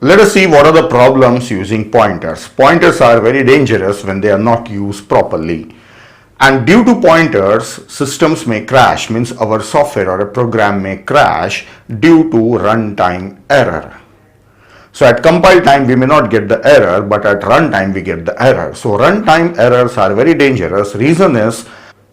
Let us see what are the problems using pointers. Pointers are very dangerous when they are not used properly. And due to pointers, systems may crash, means our software or a program may crash due to runtime error. So at compile time we may not get the error, but at runtime we get the error. So runtime errors are very dangerous. Reason is,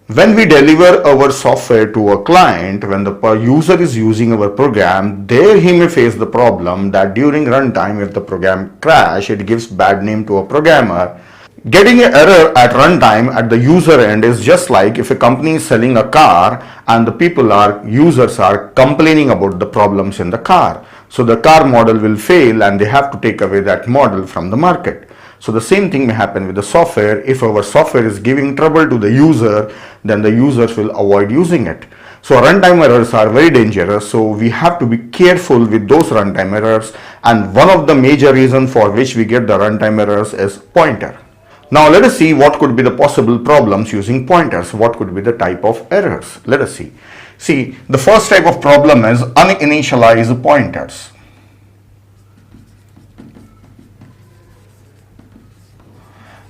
when we deliver our software to a client, when the user is using our program, there he may face the problem that during runtime, if the program crash, it gives bad name to a programmer. Getting an error at runtime at the user end is just like if a company is selling a car and the users are complaining about the problems in the car. So the car model will fail and they have to take away that model from the market. So the same thing may happen with the software. If our software is giving trouble to the user, then the users will avoid using it. So runtime errors are very dangerous. So we have to be careful with those runtime errors. And one of the major reasons for which we get the runtime errors is pointer. Now let us see what could be the possible problems using pointers. What could be the type of errors? Let us see. See, the first type of problem is uninitialized pointers.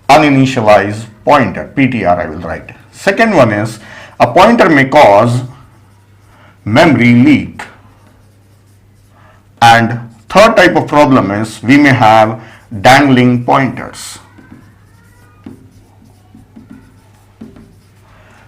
Uninitialized pointer, PTR I will write. Second one is a pointer may cause memory leak. And third type of problem is we may have dangling pointers.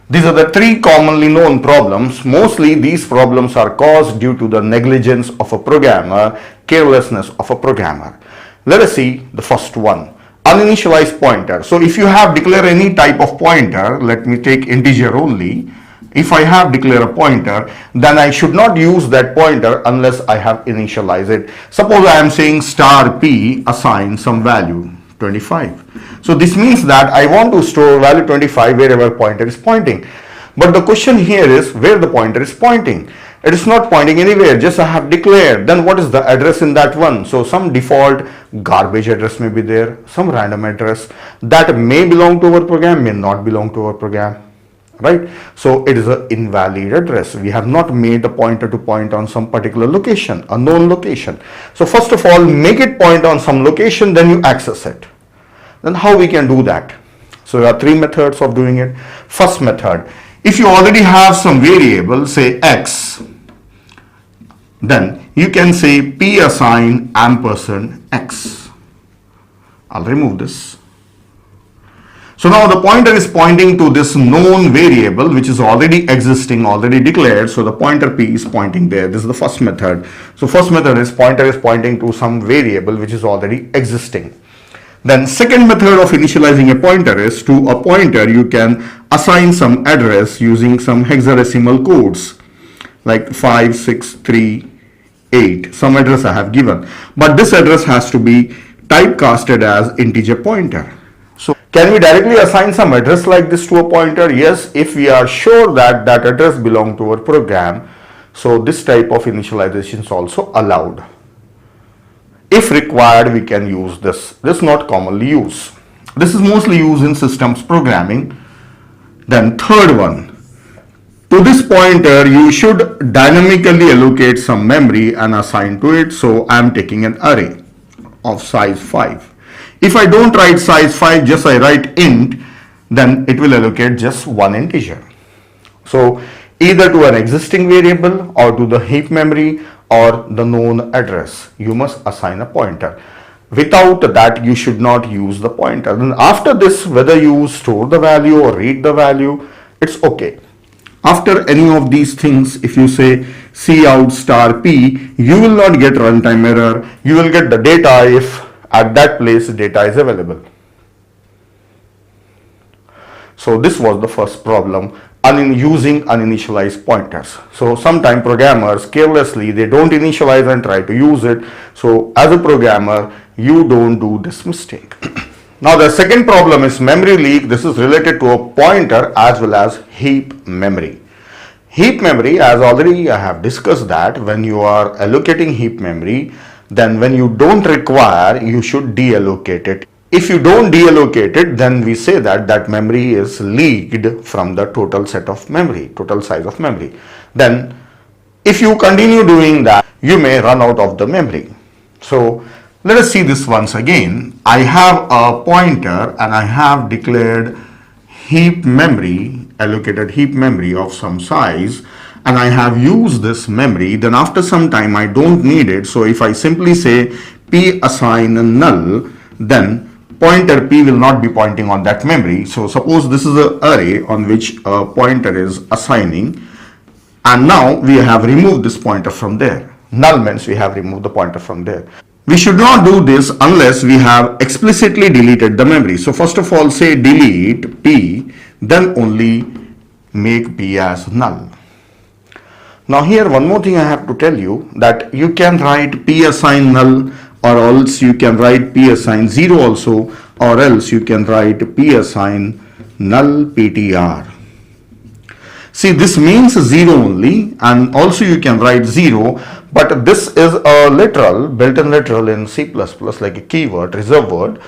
These are the three commonly known problems. Mostly these problems are caused due to the negligence of a programmer, carelessness of a programmer. Let us see the first one. Uninitialized pointer. So if you have declared any type of pointer, let me take integer only. If I have declared a pointer, then I should not use that pointer unless I have initialized it. Suppose I am saying star p assign some value 25. So this means that I want to store value 25 wherever pointer is pointing. But the question here is where the pointer is pointing. It is not pointing anywhere, just I have declared. Then what is the address in that one? So some default garbage address may be there, some random address that may belong to our program, may not belong to our program, right? So it is an invalid address. We have not made the pointer to point on some particular location, a known location. So first of all, make it point on some location, then you access it. Then how we can do that? So there are three methods of doing it. First method, if you already have some variable, say x, then you can say p assign ampersand x. I'll remove this. So now the pointer is pointing to this known variable which is already existing, already declared. So the pointer p is pointing there. This is the first method. So first method is pointer is pointing to some variable which is already existing. Then second method of initializing a pointer is to a pointer you can assign some address using some hexadecimal codes like 5, 6, 3, 8. Some address I have given. But this address has to be typecasted as integer pointer. So can we directly assign some address like this to a pointer? Yes, if we are sure that that address belongs to our program. So this type of initialization is also allowed. If required, we can use this. This is not commonly used. This is mostly used in systems programming. Then third one, to this pointer you should dynamically allocate some memory and assign to it. So I am taking an array of size 5. If I don't write size 5, just I write int, then it will allocate just one integer. So either to an existing variable or to the heap memory or the known address, you must assign a pointer. Without that, you should not use the pointer. Then after this, whether you store the value or read the value, it's okay. After any of these things, if you say cout star p, you will not get runtime error. You will get the data if at that place data is available. So this was the first problem, using uninitialized pointers. So sometimes programmers carelessly, they don't initialize and try to use it. So as a programmer, you don't do this mistake. Now the second problem is memory leak. This is related to a pointer as well as heap memory. Heap memory, as already I have discussed, that when you are allocating heap memory, then when you don't require, you should deallocate it. If you don't deallocate it, then we say that that memory is leaked from the total set of memory, total size of memory. Then if you continue doing that, you may run out of the memory. So Let us see this once again. I have a pointer and I have declared heap memory, allocated heap memory of some size, and I have used this memory. Then after some time I don't need it. So if I simply say p assign null, then pointer p will not be pointing on that memory. So suppose this is an array on which a pointer is assigning, and now we have removed this pointer from there. Null means we have removed the pointer from there. We should not do this unless we have explicitly deleted the memory. So first of all, say delete p, then only make p as null. Now here one more thing I have to tell you, that you can write p assign null, or else you can write p assign 0 also, or else you can write p assign null ptr. See, this means 0 only, and also you can write 0, but this is a literal, built-in literal in C++, like a keyword, reserve word.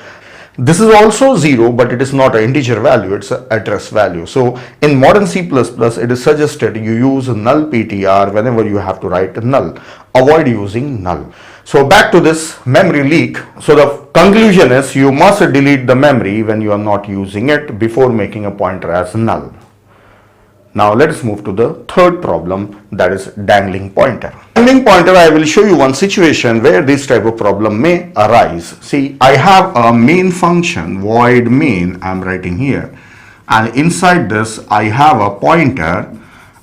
This is also 0, but it is not an integer value, it's an address value. So in modern C++, it is suggested you use null ptr whenever you have to write null. Avoid using null. So back to this memory leak. So the conclusion is you must delete the memory when you are not using it before making a pointer as null. Now let us move to the third problem, that is dangling pointer. Dangling pointer, I will show you one situation where this type of problem may arise. See, I have a main function, void main, I am writing here, and inside this I have a pointer,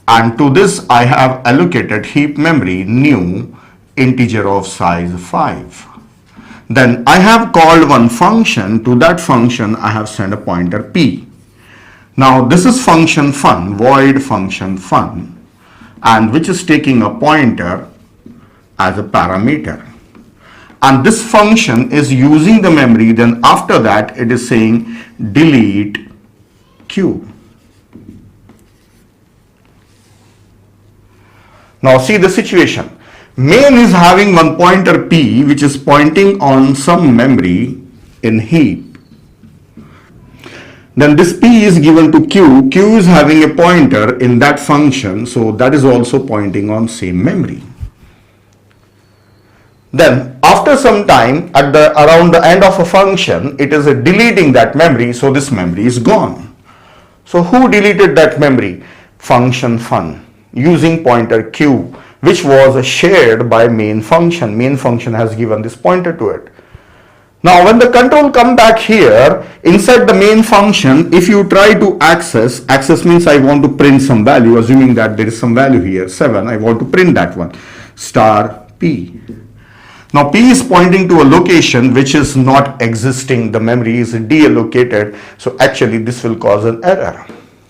and to this I have allocated heap memory new integer of size 5. Then I have called one function. To that function I have sent a pointer p. Now this is function fun, void function fun, and which is taking a pointer as a parameter. And this function is using the memory, then after that it is saying delete q. Now see the situation. Main is having one pointer p which is pointing on some memory in heap. Then this p is given to q. Q is having a pointer in that function, so that is also pointing on same memory. Then after some time, at around the end of a function, it is deleting that memory, so this memory is gone. So who deleted that memory? Function fun, using pointer q, which was shared by main function. Main function has given this pointer to it. Now when the control come back here, inside the main function, if you try to access means I want to print some value, assuming that there is some value here, 7, I want to print that one, star p. Now p is pointing to a location which is not existing, the memory is deallocated, so actually this will cause an error,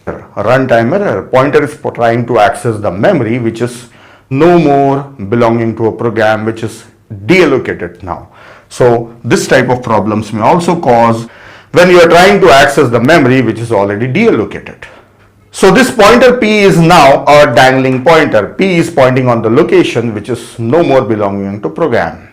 a runtime error. Pointer is trying to access the memory which is no more belonging to a program which is deallocated now. So this type of problems may also cause when you are trying to access the memory which is already deallocated. So this pointer p is now a dangling pointer. P is pointing on the location which is no more belonging to program.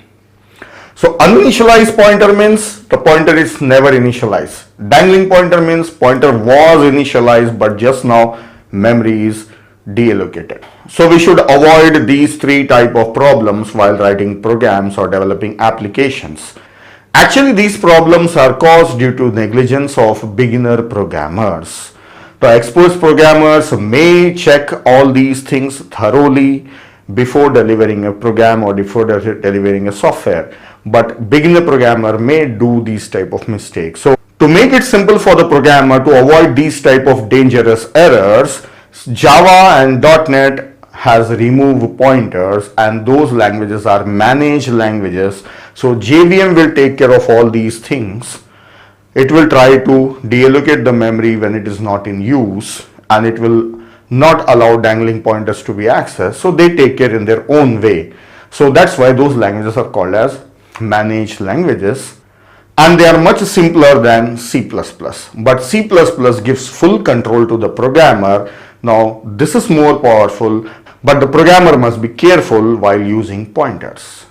So uninitialized pointer means the pointer is never initialized. Dangling pointer means pointer was initialized but just now memory is deallocated. So we should avoid these three type of problems while writing programs or developing applications. Actually these problems are caused due to negligence of beginner programmers. The experienced programmers may check all these things thoroughly before delivering a program or before delivering a software, but beginner programmer may do these type of mistakes. So to make it simple for the programmer to avoid these type of dangerous errors, Java and .NET has removed pointers, and those languages are managed languages. So JVM will take care of all these things. It will try to deallocate the memory when it is not in use, and it will not allow dangling pointers to be accessed. So they take care in their own way. So that's why those languages are called as managed languages, and they are much simpler than C++. But C++ gives full control to the programmer. Now this is more powerful, but the programmer must be careful while using pointers.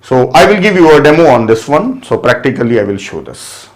So I will give you a demo on this one. So practically I will show this.